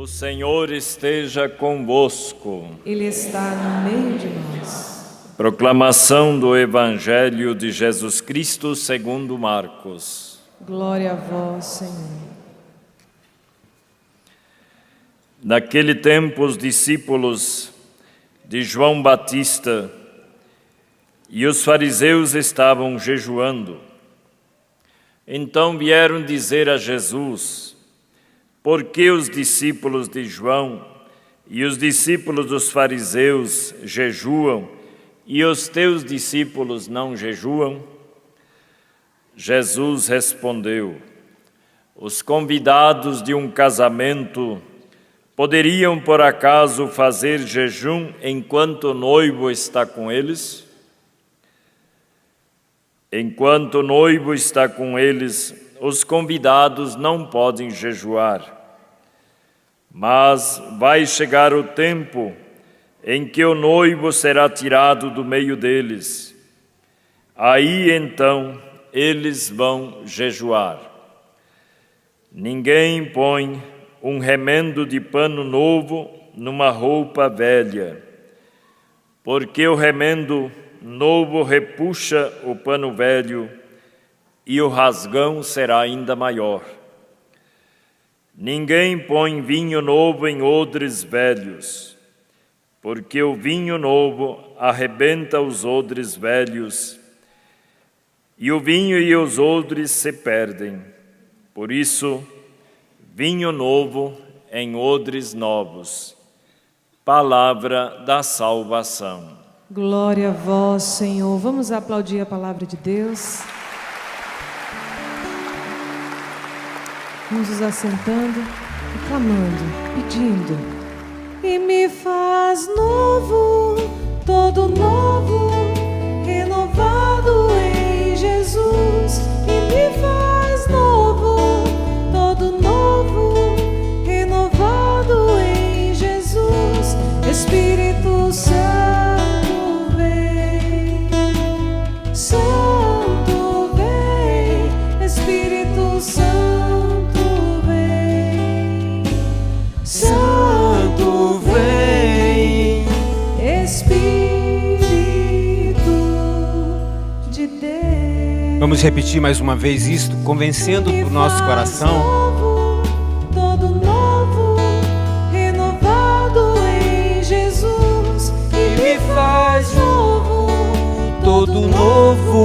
O Senhor esteja convosco. Ele está no meio de nós. Proclamação do Evangelho de Jesus Cristo segundo Marcos. Glória a vós, Senhor. Naquele tempo, os discípulos de João Batista e os fariseus estavam jejuando. Então vieram dizer a Jesus: por que os discípulos de João e os discípulos dos fariseus jejuam e os teus discípulos não jejuam? Jesus respondeu: os convidados de um casamento poderiam por acaso fazer jejum enquanto o noivo está com eles? Enquanto o noivo está com eles, os convidados não podem jejuar. Mas vai chegar o tempo em que o noivo será tirado do meio deles. Aí então eles vão jejuar. Ninguém põe um remendo de pano novo numa roupa velha, porque o remendo novo repuxa o pano velho e o rasgão será ainda maior. Ninguém põe vinho novo em odres velhos, porque o vinho novo arrebenta os odres velhos, e o vinho e os odres se perdem. Por isso, vinho novo em odres novos. Palavra da salvação. Glória a vós, Senhor. Vamos aplaudir a palavra de Deus. Vamos nos assentando e clamando, pedindo. E me faz novo, todo novo, renovado em Jesus. E me faz novo, todo novo, renovado em Jesus. Espírito Santo vem, Santo vem, Espírito Santo vem, Santo vem, Espírito de Deus. Vamos repetir mais uma vez isto, convencendo o nosso coração. Todo novo, renovado em Jesus. E me faz novo, Todo novo,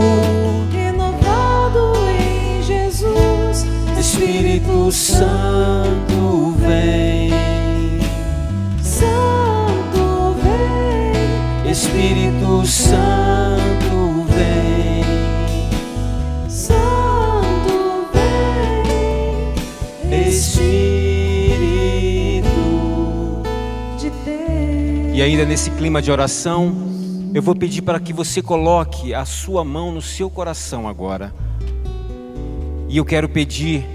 renovado em Jesus. Espírito Santo vem, Santo vem, Espírito Santo vem, Santo vem, Espírito. de Deus. E ainda nesse clima de oração, eu vou pedir para que você coloque a sua mão no seu coração agora. E eu quero pedir,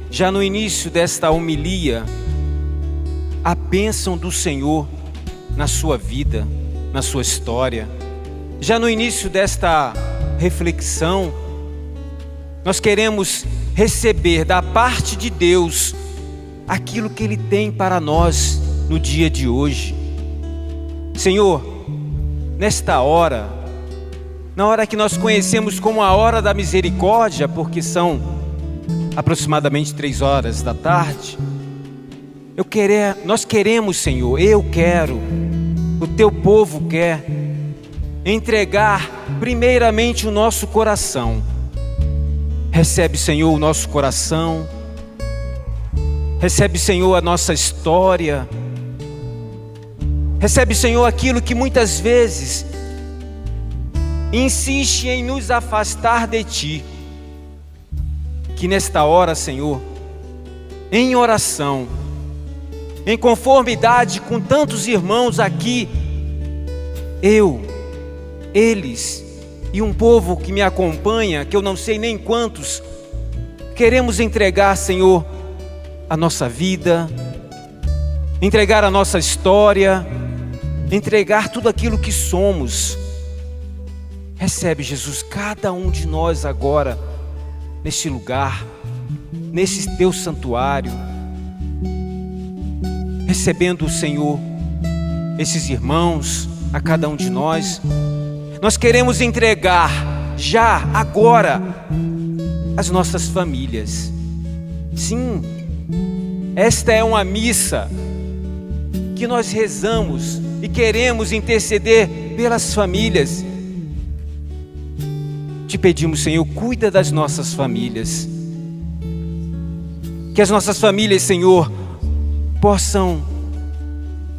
já no início desta homilia, a bênção do Senhor na sua vida, na sua história. Já no início desta reflexão, nós queremos receber da parte de Deus aquilo que Ele tem para nós no dia de hoje. Senhor, nesta hora, na hora que nós conhecemos como a hora da misericórdia, porque são aproximadamente 3 horas da tarde, nós queremos, Senhor, eu quero, o teu povo quer entregar primeiramente o nosso coração. Recebe, Senhor, o nosso coração, recebe, Senhor, a nossa história, recebe, Senhor, aquilo que muitas vezes insiste em nos afastar de Ti. Que nesta hora, Senhor, em oração, em conformidade com tantos irmãos aqui, eles e um povo que me acompanha, que eu não sei nem quantos, queremos entregar, Senhor, a nossa vida, entregar a nossa história, entregar tudo aquilo que somos. Recebe, Jesus, cada um de nós agora, neste lugar, nesse teu santuário. recebendo o Senhor, esses irmãos, a cada um de nós. Nós queremos entregar já, agora, as nossas famílias. Sim, esta é uma missa que nós rezamos e queremos interceder pelas famílias. Te pedimos, Senhor, cuida das nossas famílias. Que as nossas famílias, Senhor, possam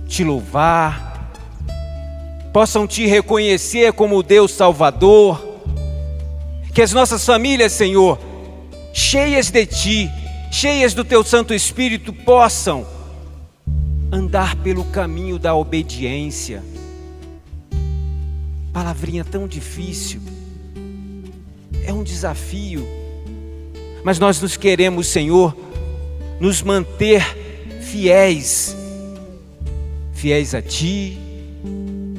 te louvar, possam te reconhecer como Deus Salvador. Que as nossas famílias, Senhor, cheias de Ti, cheias do Teu Santo Espírito, possam andar pelo caminho da obediência. Palavrinha tão difícil, é um desafio, mas nós nos queremos, Senhor, nos manter fiéis a Ti,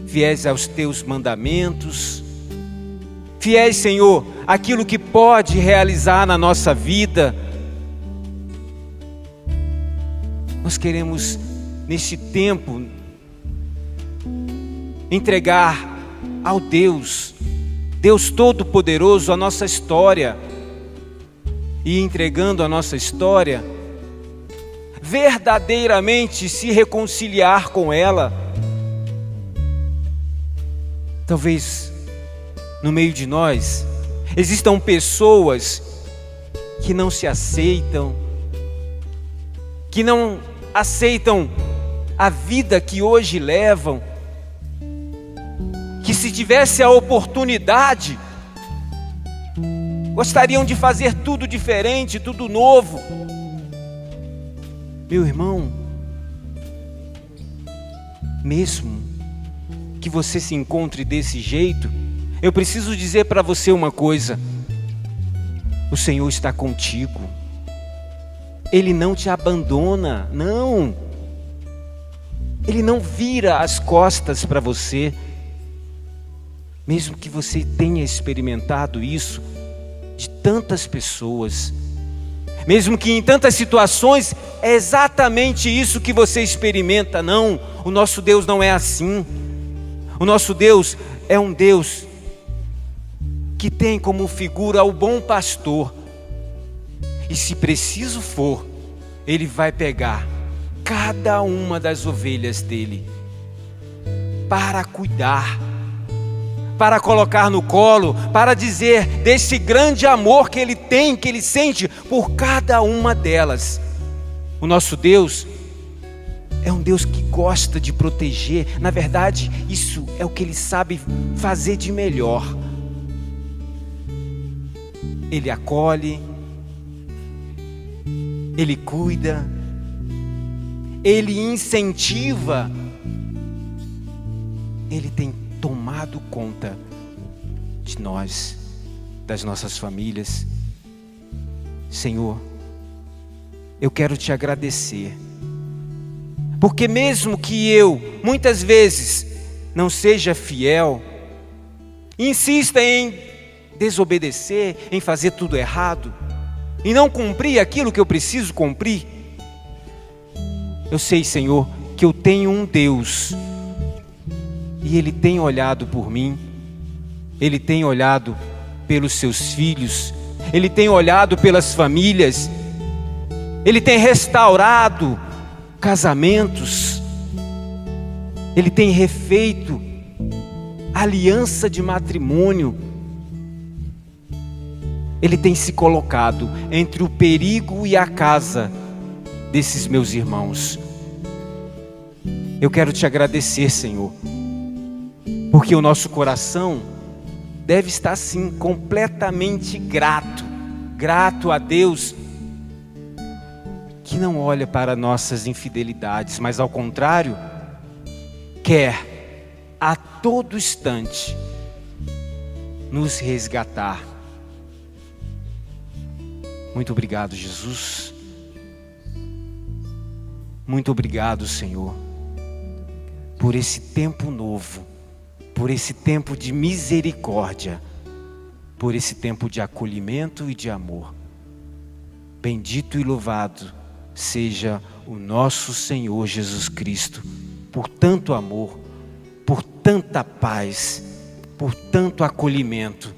fiéis aos Teus mandamentos, fiéis, Senhor, àquilo que pode realizar na nossa vida. Nós queremos, neste tempo, entregar ao Deus Todo-Poderoso a nossa história, e entregando a nossa história, verdadeiramente se reconciliar com ela. Talvez no meio de nós existam pessoas que não se aceitam, que não aceitam a vida que hoje levam, que se tivesse a oportunidade, gostariam de fazer tudo diferente, tudo novo. Meu irmão, mesmo que você se encontre desse jeito, eu preciso dizer para você uma coisa: o Senhor está contigo, Ele não te abandona, não, Ele não vira as costas para você. Mesmo que você tenha experimentado isso de tantas pessoas, mesmo que em tantas situações é exatamente isso que você experimenta, não, o nosso Deus não é assim. O nosso Deus é um Deus que tem como figura o bom pastor, e se preciso for, Ele vai pegar cada uma das ovelhas dele para cuidar, para colocar no colo, para dizer desse grande amor que Ele tem, que Ele sente por cada uma delas. O nosso Deus é um Deus que gosta de proteger. Na verdade, isso é o que Ele sabe fazer de melhor. Ele acolhe, Ele cuida, Ele incentiva, Ele tem tomado conta de nós, das nossas famílias. Senhor, eu quero te agradecer, porque mesmo que eu muitas vezes não seja fiel, insista em desobedecer, em fazer tudo errado, e não cumprir aquilo que eu preciso cumprir, eu sei, Senhor, que eu tenho um Deus, e Ele tem olhado por mim, Ele tem olhado pelos seus filhos, Ele tem olhado pelas famílias, Ele tem restaurado casamentos, Ele tem refeito aliança de matrimônio, Ele tem se colocado entre o perigo e a casa desses meus irmãos. Eu quero te agradecer, Senhor, porque o nosso coração deve estar assim, completamente grato a Deus, que não olha para nossas infidelidades, mas ao contrário, quer a todo instante nos resgatar. Muito obrigado, Jesus. Muito obrigado, Senhor, por esse tempo novo, por esse tempo de misericórdia, por esse tempo de acolhimento e de amor. Bendito e louvado seja o nosso Senhor Jesus Cristo, por tanto amor, por tanta paz, por tanto acolhimento.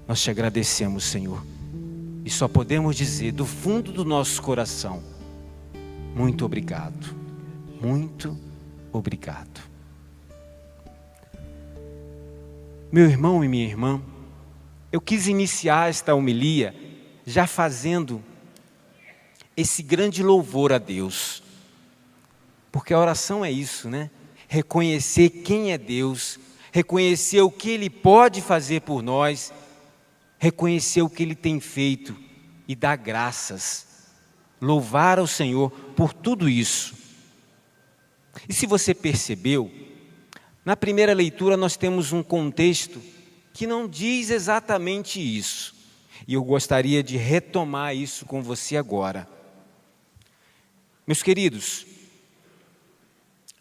Nós te agradecemos, Senhor, e só podemos dizer do fundo do nosso coração: muito obrigado, muito obrigado. Meu irmão e minha irmã, eu quis iniciar esta homilia já fazendo esse grande louvor a Deus, porque a oração é isso, né? Reconhecer quem é Deus, reconhecer o que Ele pode fazer por nós, reconhecer o que Ele tem feito e dar graças, louvar ao Senhor por tudo isso. E se você percebeu, na primeira leitura nós temos um contexto que não diz exatamente isso, e eu gostaria de retomar isso com você agora. Meus queridos,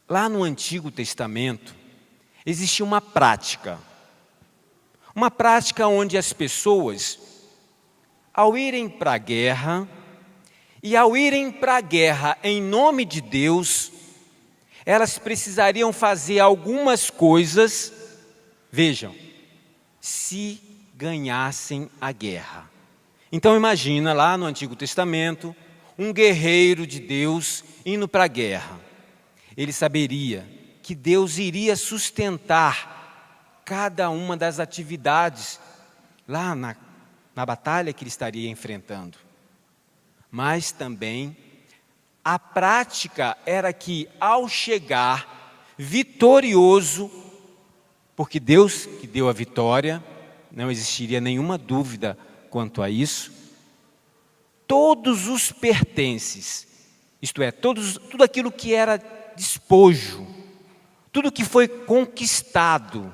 lá no Antigo Testamento existia uma prática onde as pessoas, ao irem para a guerra, e ao irem para a guerra em nome de Deus, elas precisariam fazer algumas coisas, vejam, se ganhassem a guerra. Então imagina lá no Antigo Testamento, um guerreiro de Deus indo para a guerra. Ele saberia que Deus iria sustentar cada uma das atividades lá na batalha que ele estaria enfrentando. Mas também a prática era que, ao chegar vitorioso, porque Deus que deu a vitória, não existiria nenhuma dúvida quanto a isso, todos os pertences, isto é, tudo aquilo que era despojo, tudo que foi conquistado,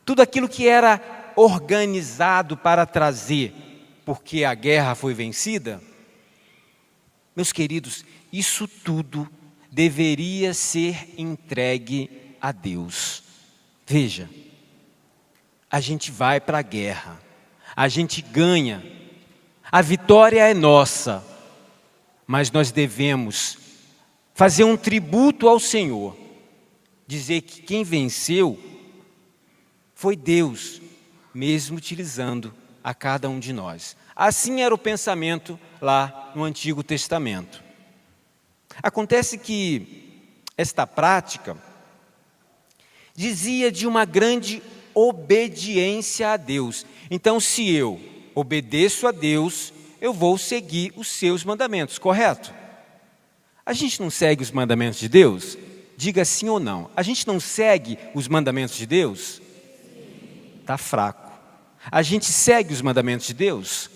tudo aquilo que era organizado para trazer, porque a guerra foi vencida, meus queridos, isso tudo deveria ser entregue a Deus. Veja, a gente vai para a guerra, a gente ganha, a vitória é nossa, mas nós devemos fazer um tributo ao Senhor, dizer que quem venceu foi Deus, mesmo utilizando a cada um de nós. Assim era o pensamento lá no Antigo Testamento. Acontece que esta prática dizia de uma grande obediência a Deus. Então, se eu obedeço a Deus, eu vou seguir os seus mandamentos, correto? A gente não segue os mandamentos de Deus? Diga sim ou não. A gente não segue os mandamentos de Deus? Está fraco. A gente segue os mandamentos de Deus?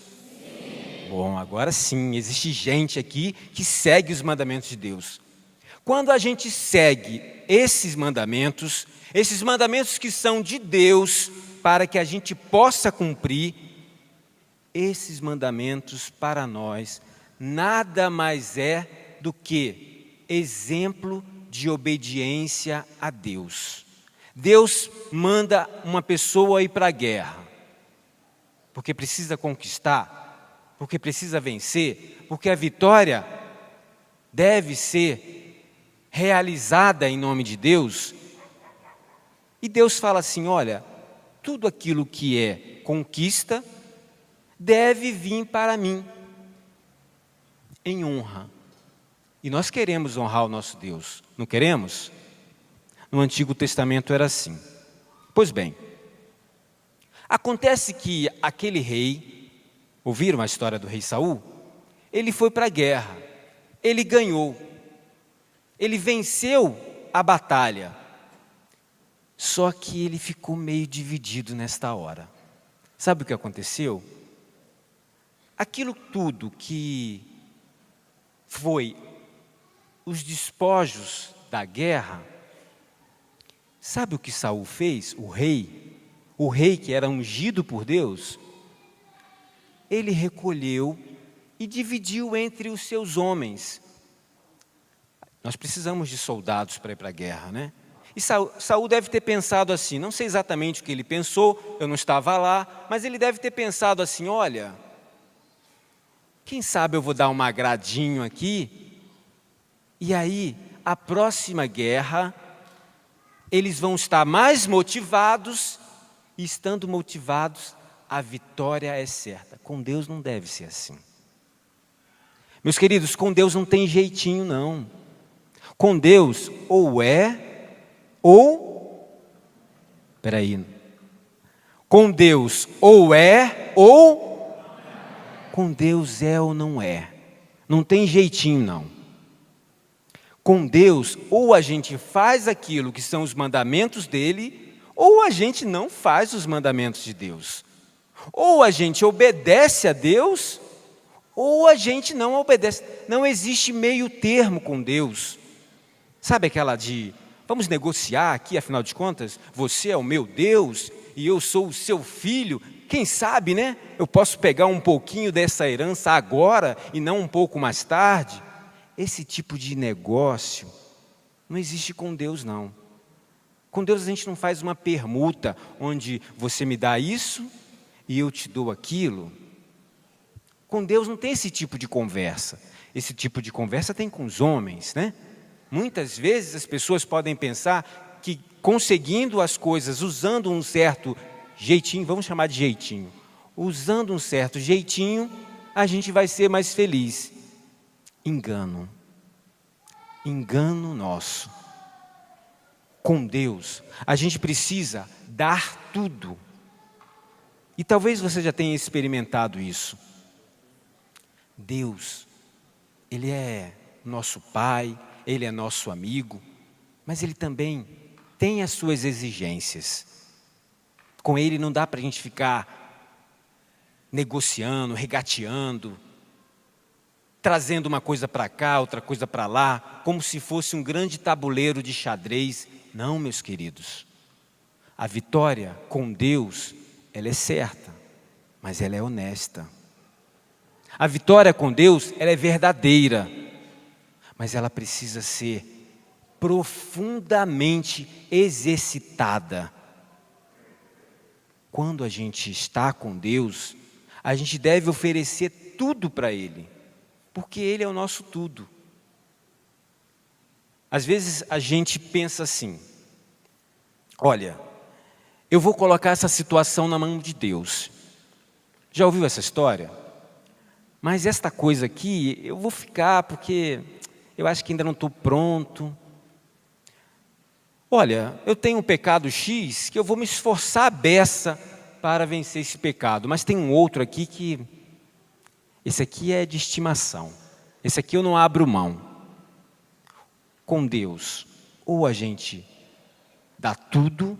Bom, agora sim, existe gente aqui que segue os mandamentos de Deus. Quando a gente segue esses mandamentos que são de Deus, para que a gente possa cumprir, esses mandamentos para nós nada mais é do que exemplo de obediência a Deus. Deus manda uma pessoa ir para a guerra, porque precisa conquistar, porque precisa vencer, porque a vitória deve ser realizada em nome de Deus. E Deus fala assim: olha, tudo aquilo que é conquista deve vir para mim em honra. E nós queremos honrar o nosso Deus, não queremos? No Antigo Testamento era assim. Pois bem, acontece que aquele rei, ouviram a história do rei Saul? Ele foi para a guerra, ele ganhou, ele venceu a batalha. Só que ele ficou meio dividido nesta hora. Sabe o que aconteceu? Aquilo tudo que foi os despojos da guerra, sabe o que Saul fez? O rei que era ungido por Deus, ele recolheu e dividiu entre os seus homens. Nós precisamos de soldados para ir para a guerra, né? E Saul deve ter pensado assim, não sei exatamente o que ele pensou, eu não estava lá, mas ele deve ter pensado assim: olha, quem sabe eu vou dar um agradinho aqui, e aí, a próxima guerra, eles vão estar mais motivados, e estando motivados, a vitória é certa. Com Deus não deve ser assim. Meus queridos, com Deus não tem jeitinho não. Com Deus, ou é, ou... Espera. Com Deus, ou é, ou... Com Deus é ou não é. Não tem jeitinho não. Com Deus, ou a gente faz aquilo que são os mandamentos dele, ou a gente não faz os mandamentos de Deus. Ou a gente obedece a Deus, ou a gente não obedece. Não existe meio termo com Deus. Sabe aquela de, vamos negociar aqui, afinal de contas, você é o meu Deus e eu sou o seu filho. Quem sabe, né? Eu posso pegar um pouquinho dessa herança agora e não um pouco mais tarde. Esse tipo de negócio não existe com Deus, não. Com Deus a gente não faz uma permuta, onde você me dá isso e eu te dou aquilo. Com Deus não tem esse tipo de conversa. Esse tipo de conversa tem com os homens, né? Muitas vezes as pessoas podem pensar que conseguindo as coisas, usando um certo jeitinho, vamos chamar de jeitinho, usando um certo jeitinho, a gente vai ser mais feliz. Engano nosso. Com Deus, a gente precisa dar tudo. E talvez você já tenha experimentado isso. Deus, Ele é nosso Pai, Ele é nosso amigo, mas Ele também tem as suas exigências. Com Ele não dá para a gente ficar negociando, regateando, trazendo uma coisa para cá, outra coisa para lá, como se fosse um grande tabuleiro de xadrez. Não, meus queridos. A vitória com Deus, ela é certa, mas ela é honesta. A vitória com Deus, ela é verdadeira, mas ela precisa ser profundamente exercitada. Quando a gente está com Deus, a gente deve oferecer tudo para Ele, porque Ele é o nosso tudo. Às vezes a gente pensa assim, olha, eu vou colocar essa situação na mão de Deus. Já ouviu essa história? Mas esta coisa aqui, eu vou ficar porque eu acho que ainda não estou pronto. Olha, eu tenho um pecado X que eu vou me esforçar a beça para vencer esse pecado. Mas tem um outro aqui que, esse aqui é de estimação. Esse aqui eu não abro mão. Com Deus, ou a gente dá tudo,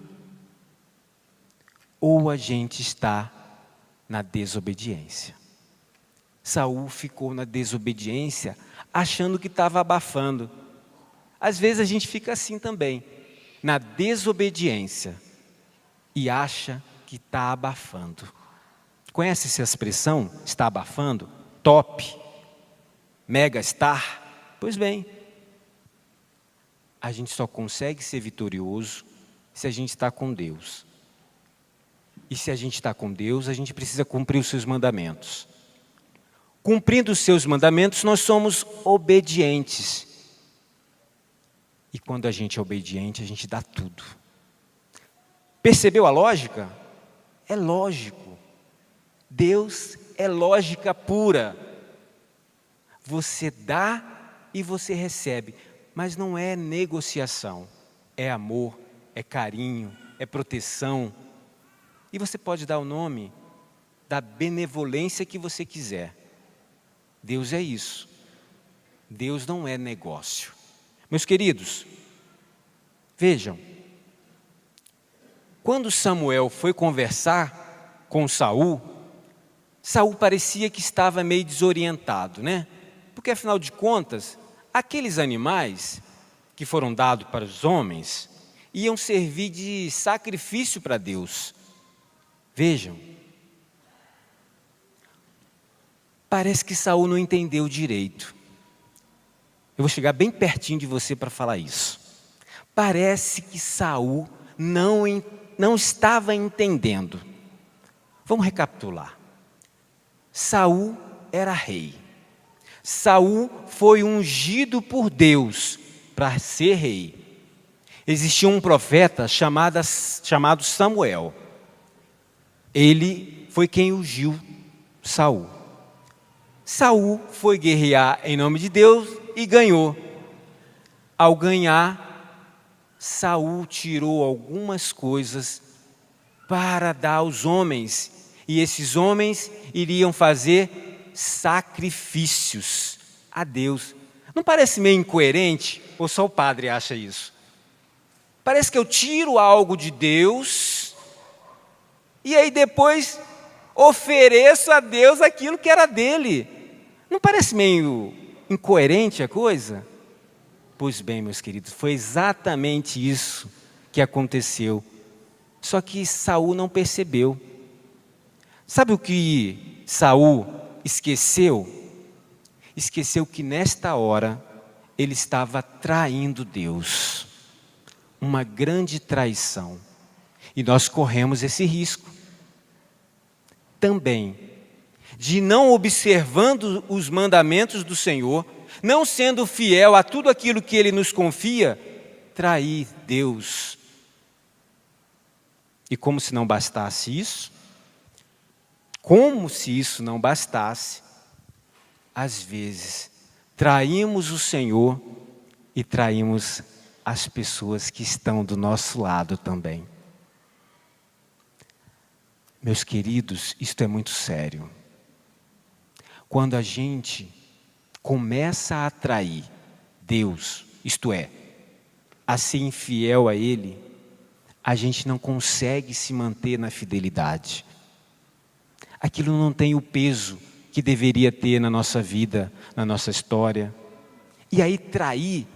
ou a gente está na desobediência. Saul ficou na desobediência, achando que estava abafando. Às vezes a gente fica assim também, na desobediência, e acha que está abafando. Conhece essa expressão, está abafando? Top, mega star? Pois bem, a gente só consegue ser vitorioso se a gente está com Deus. E se a gente está com Deus, a gente precisa cumprir os seus mandamentos. Cumprindo os seus mandamentos, nós somos obedientes. E quando a gente é obediente, a gente dá tudo. Percebeu a lógica? É lógico. Deus é lógica pura. Você dá e você recebe. Mas não é negociação, é amor, é carinho, é proteção. E você pode dar o nome da benevolência que você quiser. Deus é isso. Deus não é negócio. Meus queridos, vejam, quando Samuel foi conversar com Saul, Saul parecia que estava meio desorientado, né? Porque afinal de contas, aqueles animais que foram dados para os homens iam servir de sacrifício para Deus. Vejam, parece que Saul não entendeu direito. Eu vou chegar bem pertinho de você para falar isso. Parece que Saul não estava entendendo. Vamos recapitular. Saul era rei. Saul foi ungido por Deus para ser rei. Existia um profeta chamado Samuel. Ele foi quem ungiu Saul. Saul foi guerrear em nome de Deus e ganhou. Ao ganhar, Saul tirou algumas coisas para dar aos homens, e esses homens iriam fazer sacrifícios a Deus. Não parece meio incoerente? Ou só o padre acha isso? Parece que eu tiro algo de Deus e aí depois ofereço a Deus aquilo que era dele. Não parece meio incoerente a coisa? Pois bem, meus queridos, foi exatamente isso que aconteceu. Só que Saul não percebeu. Sabe o que Saul esqueceu? Esqueceu que nesta hora ele estava traindo Deus. Uma grande traição. E nós corremos esse risco também, de não observando os mandamentos do Senhor, não sendo fiel a tudo aquilo que Ele nos confia, trair Deus. E como se não bastasse isso, às vezes traímos o Senhor e traímos as pessoas que estão do nosso lado também. Meus queridos, isto é muito sério. Quando a gente começa a atrair Deus, isto é, a ser infiel a Ele, a gente não consegue se manter na fidelidade. Aquilo não tem o peso que deveria ter na nossa vida, na nossa história. E aí trair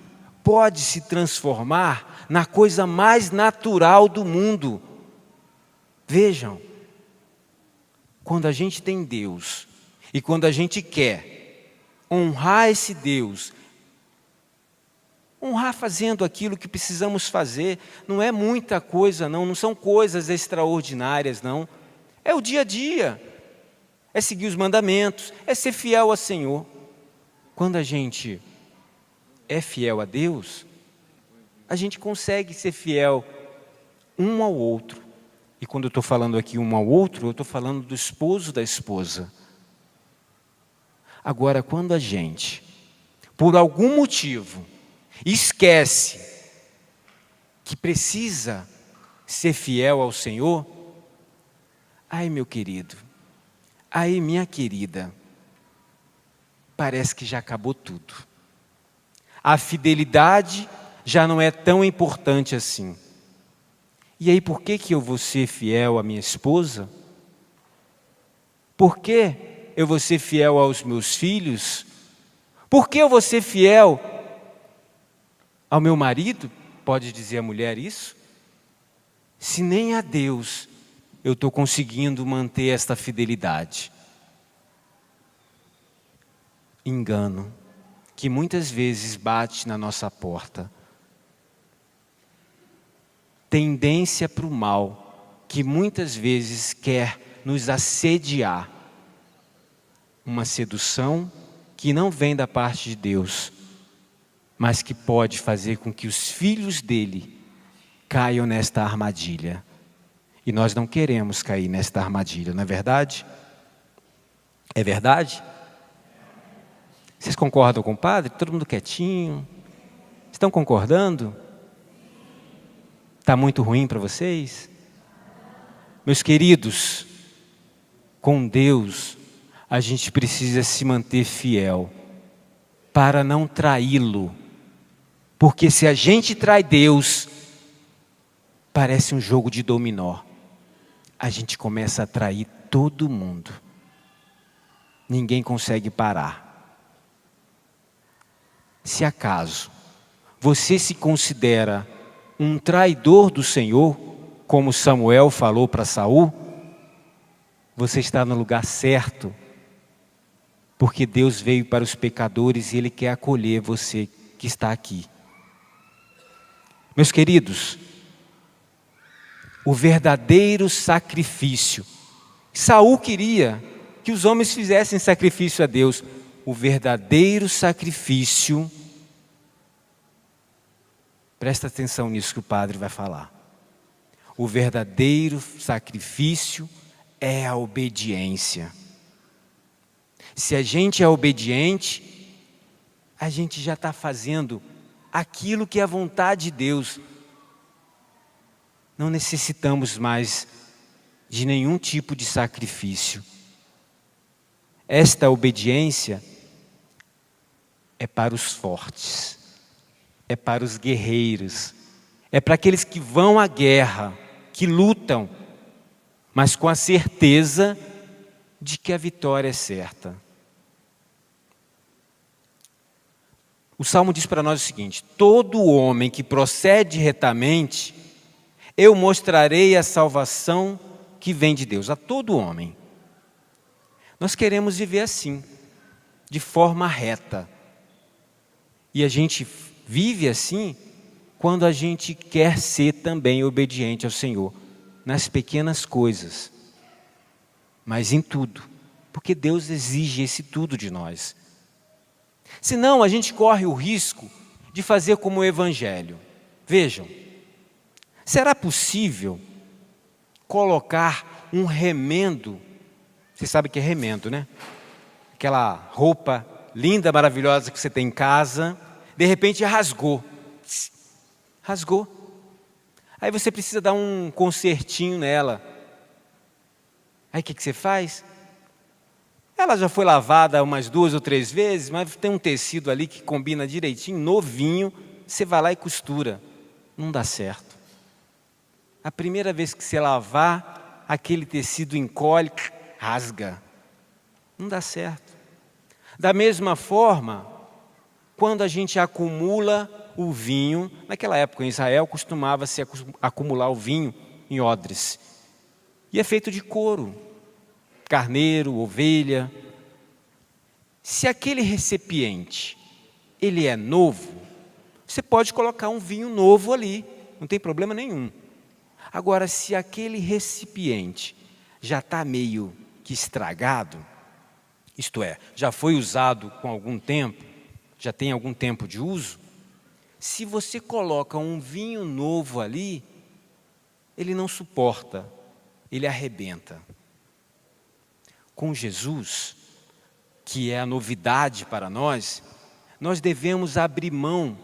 pode se transformar na coisa mais natural do mundo. Vejam, quando a gente tem Deus e quando a gente quer honrar esse Deus, honrar fazendo aquilo que precisamos fazer, não é muita coisa não são coisas extraordinárias não, é o dia a dia, é seguir os mandamentos, é ser fiel ao Senhor. Quando a gente é fiel a Deus, a gente consegue ser fiel um ao outro. E quando eu estou falando aqui um ao outro, eu estou falando do esposo da esposa. Agora, quando a gente, por algum motivo, esquece que precisa ser fiel ao Senhor, ai meu querido, ai minha querida, parece que já acabou tudo. A fidelidade já não é tão importante assim. E aí, por que eu vou ser fiel à minha esposa? Por que eu vou ser fiel aos meus filhos? Por que eu vou ser fiel ao meu marido? Pode dizer a mulher isso? Se nem a Deus eu estou conseguindo manter esta fidelidade. Engano que muitas vezes bate na nossa porta. Tendência para o mal, que muitas vezes quer nos assediar. Uma sedução que não vem da parte de Deus, mas que pode fazer com que os filhos dele caiam nesta armadilha. E nós não queremos cair nesta armadilha, não é verdade? É verdade? Vocês concordam com o padre? Todo mundo quietinho? Estão concordando? Está muito ruim para vocês? Meus queridos, com Deus, a gente precisa se manter fiel, para não traí-lo. Porque se a gente trai Deus, parece um jogo de dominó. A gente começa a trair todo mundo. Ninguém consegue parar. Se acaso você se considera um traidor do Senhor, como Samuel falou para Saul, você está no lugar certo, porque Deus veio para os pecadores e Ele quer acolher você que está aqui. Meus queridos, o verdadeiro sacrifício, Saul queria que os homens fizessem sacrifício a Deus, o verdadeiro sacrifício. Presta atenção nisso que o padre vai falar. O verdadeiro sacrifício é a obediência. Se a gente é obediente, a gente já está fazendo aquilo que é a vontade de Deus. Não necessitamos mais de nenhum tipo de sacrifício. Esta obediência é para os fortes, é para os guerreiros, é para aqueles que vão à guerra, que lutam, mas com a certeza de que a vitória é certa. O Salmo diz para nós o seguinte: todo homem que procede retamente, eu mostrarei a salvação que vem de Deus, a todo homem. Nós queremos viver assim, de forma reta. E a gente vive assim quando a gente quer ser também obediente ao Senhor, nas pequenas coisas, mas em tudo, porque Deus exige esse tudo de nós. Senão a gente corre o risco de fazer como o Evangelho. Vejam, será possível colocar um remendo? Você sabe o que é remendo, né? Aquela roupa linda, maravilhosa que você tem em casa, de repente rasgou. Rasgou. Aí você precisa dar um consertinho nela. Aí o que você faz? Ela já foi lavada umas 2 ou 3 vezes, mas tem um tecido ali que combina direitinho, novinho, você vai lá e costura. Não dá certo. A primeira vez que você lavar, aquele tecido encolhe, rasga. Não dá certo. Da mesma forma, quando a gente acumula o vinho, naquela época em Israel costumava-se acumular o vinho em odres. E é feito de couro, carneiro, ovelha. Se aquele recipiente, ele é novo, você pode colocar um vinho novo ali, não tem problema nenhum. Agora, se aquele recipiente já está meio que estragado, isto é, já foi usado com algum tempo, já tem algum tempo de uso, se você coloca um vinho novo ali, ele não suporta, ele arrebenta. Com Jesus, que é a novidade para nós, nós devemos abrir mão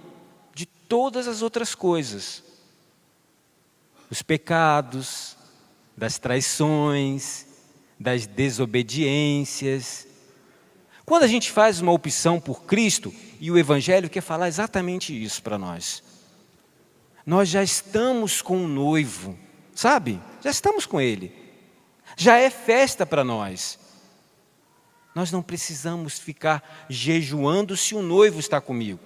de todas as outras coisas. Os pecados, das traições, das desobediências. Quando a gente faz uma opção por Cristo, e o Evangelho quer falar exatamente isso para nós. Nós já estamos com o noivo, sabe? Já estamos com ele. Já é festa para nós. Nós não precisamos ficar jejuando se o noivo está comigo.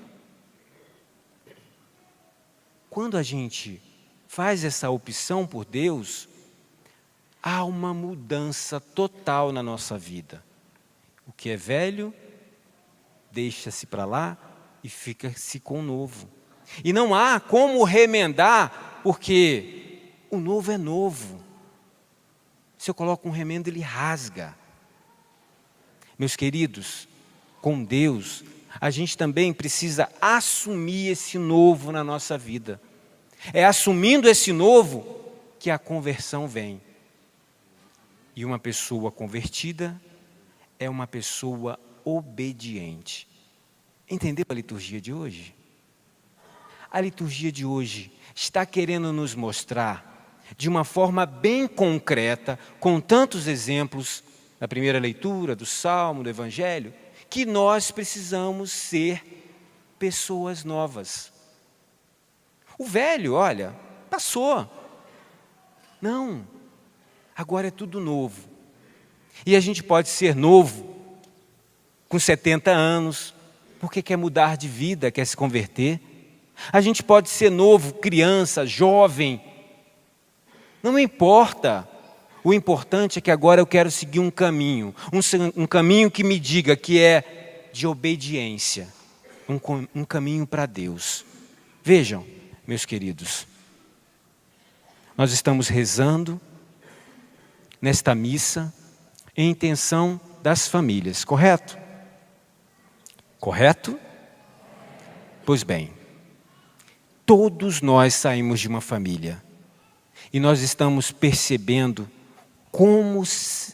Quando a gente faz essa opção por Deus, há uma mudança total na nossa vida. O que é velho, deixa-se para lá e fica-se com o novo. E não há como remendar, porque o novo é novo. Se eu coloco um remendo, ele rasga. Meus queridos, com Deus, a gente também precisa assumir esse novo na nossa vida. É assumindo esse novo que a conversão vem. E uma pessoa convertida é uma pessoa obediente. Entendeu a liturgia de hoje? A liturgia de hoje está querendo nos mostrar, de uma forma bem concreta, com tantos exemplos, na primeira leitura do Salmo, do Evangelho, que nós precisamos ser pessoas novas. O velho, olha, passou. Não, agora é tudo novo. E a gente pode ser novo com 70 anos, porque quer mudar de vida, quer se converter. A gente pode ser novo, criança, jovem. Não importa. O importante é que agora eu quero seguir um caminho que me diga que é de obediência, um caminho para Deus. Vejam, meus queridos, nós estamos rezando nesta missa em intenção das famílias, correto? Correto? Pois bem, todos nós saímos de uma família e nós estamos percebendo como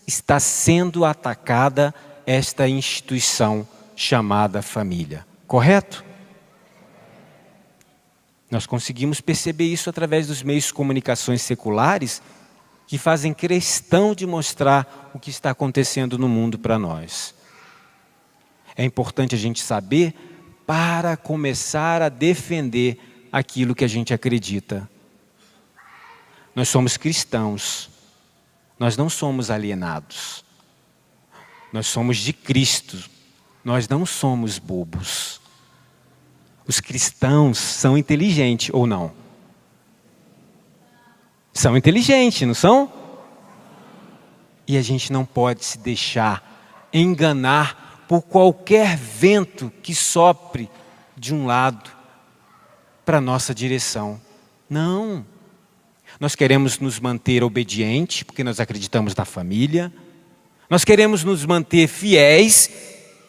está sendo atacada esta instituição chamada família. Correto? Nós conseguimos perceber isso através dos meios de comunicações seculares que fazem questão de mostrar o que está acontecendo no mundo para nós. É importante a gente saber para começar a defender aquilo que a gente acredita. Nós somos cristãos, nós não somos alienados. Nós somos de Cristo, nós não somos bobos. Os cristãos são inteligentes ou não? São inteligentes, não são? E a gente não pode se deixar enganar por qualquer vento que sopre de um lado para a nossa direção. Não. Nós queremos nos manter obedientes, porque nós acreditamos na família. Nós queremos nos manter fiéis,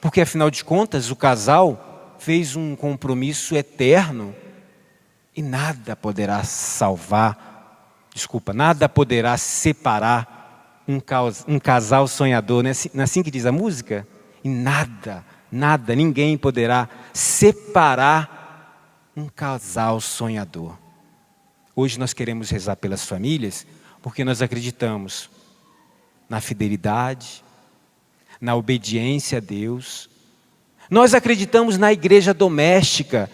porque afinal de contas o casal fez um compromisso eterno e nada poderá nada poderá separar um casal sonhador. Não é assim que diz a música? E nada, ninguém poderá separar um casal sonhador. Hoje nós queremos rezar pelas famílias porque nós acreditamos na fidelidade, na obediência a Deus. Nós acreditamos na igreja doméstica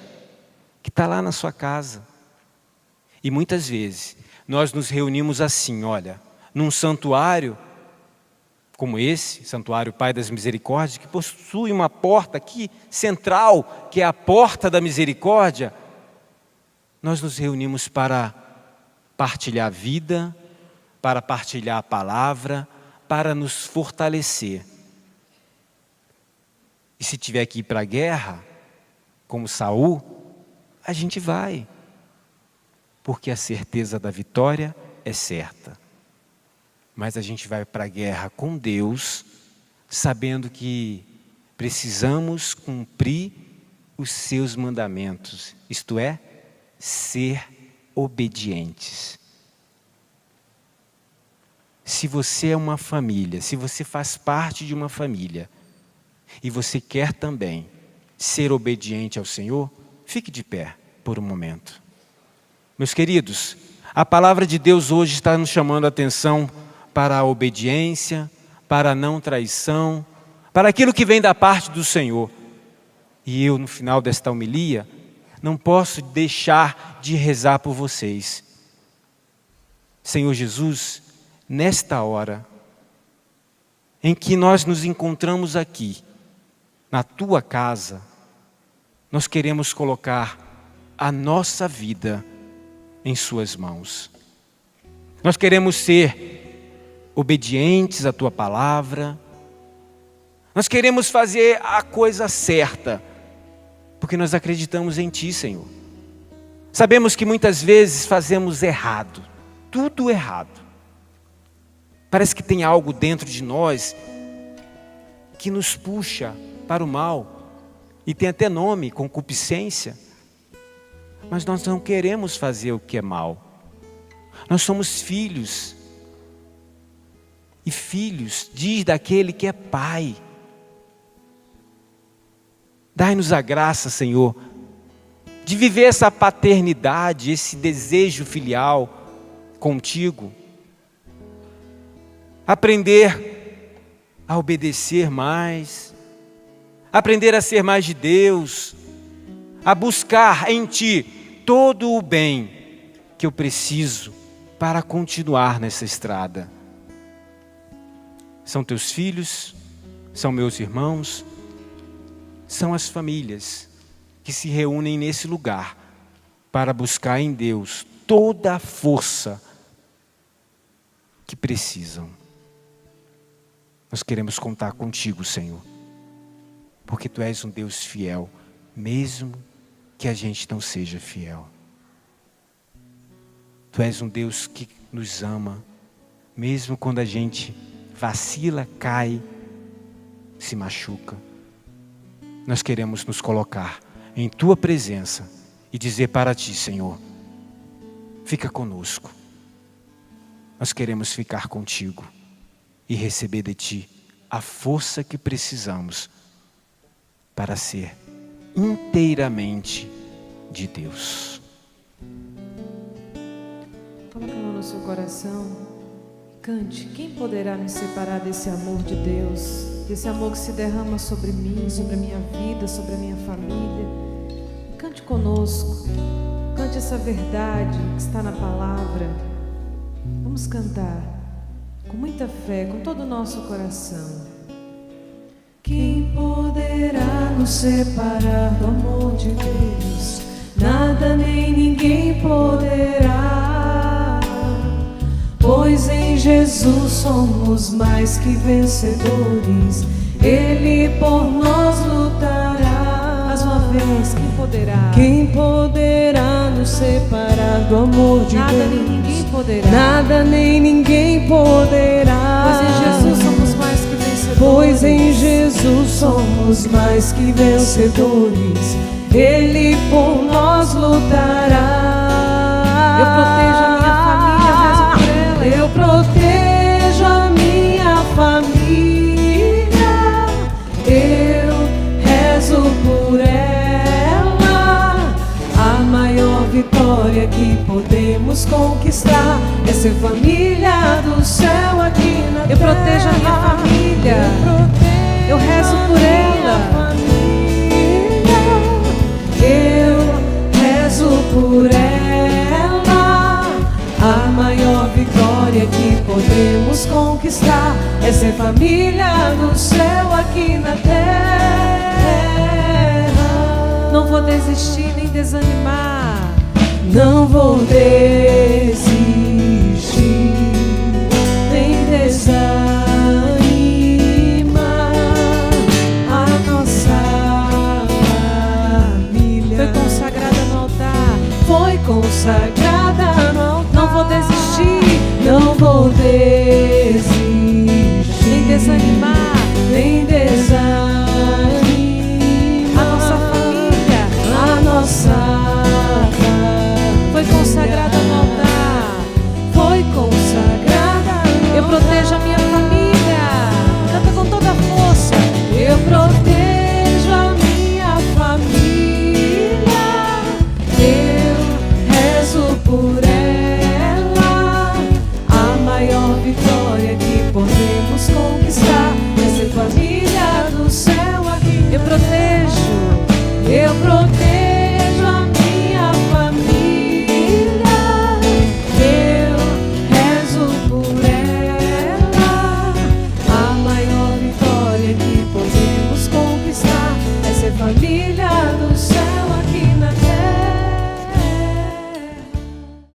que está lá na sua casa. E muitas vezes nós nos reunimos assim, olha, num santuário como esse, Santuário Pai das Misericórdias, que possui uma porta aqui central, que é a porta da misericórdia. Nós nos reunimos para partilhar a vida, para partilhar a palavra, para nos fortalecer. E se tiver que ir para a guerra, como Saul, a gente vai. Porque a certeza da vitória é certa. Mas a gente vai para a guerra com Deus, sabendo que precisamos cumprir os seus mandamentos. Isto é, ser obedientes. Se você é uma família, se você faz parte de uma família, e você quer também ser obediente ao Senhor, fique de pé por um momento. Meus queridos, a palavra de Deus hoje está nos chamando a atenção para a obediência, para a não traição, para aquilo que vem da parte do Senhor. E eu, no final desta homilia, não posso deixar de rezar por vocês. Senhor Jesus, nesta hora em que nós nos encontramos aqui, na tua casa, nós queremos colocar a nossa vida em suas mãos. Nós queremos ser obedientes à tua palavra. Nós queremos fazer a coisa certa, porque nós acreditamos em ti, Senhor. Sabemos que muitas vezes fazemos errado, tudo errado. Parece que tem algo dentro de nós que nos puxa para o mal, e tem até nome, concupiscência. Mas nós não queremos fazer o que é mal. Nós somos filhos, e filhos diz daquele que é pai. Dai-nos a graça, Senhor, de viver essa paternidade, esse desejo filial contigo. Aprender a obedecer mais, aprender a ser mais de Deus, a buscar em ti todo o bem que eu preciso para continuar nessa estrada. São teus filhos, são meus irmãos, são as famílias que se reúnem nesse lugar para buscar em Deus toda a força que precisam. Nós queremos contar contigo, Senhor, porque tu és um Deus fiel, mesmo que a gente não seja fiel. Tu és um Deus que nos ama, mesmo quando a gente vacila, cai, se machuca. nós queremos nos colocar em Tua presença e dizer para Ti, Senhor, fica conosco. Nós queremos ficar contigo e receber de Ti a força que precisamos para ser inteiramente de Deus. Coloque a mão no seu coração. Cante. Quem poderá me separar desse amor de Deus? Desse amor que se derrama sobre mim, sobre a minha vida, sobre a minha família. Cante conosco. Cante essa verdade que está na palavra. Vamos cantar com muita fé, com todo o nosso coração. Quem poderá nos separar do amor de Deus? Nada nem ninguém poderá, pois em Jesus somos mais que vencedores. Ele por nós lutará. Mais uma vez, quem poderá? Quem poderá nos separar do amor de Deus? Nada nem ninguém poderá. Nada nem ninguém poderá, pois em Jesus somos mais que vencedores. Pois em Jesus somos mais que vencedores. Ele por nós lutará. Eu protejo a minha família. Eu rezo por ela. A maior vitória que podemos conquistar é ser família do céu aqui na terra. Eu protejo a minha família. Eu rezo por ela. Eu rezo por ela. A maior vitória que podemos conquistar é ser família do céu aqui na terra. Não vou desistir nem desanimar. Não vou desistir nem desanimar. A nossa família foi consagrada no altar. Foi consagrada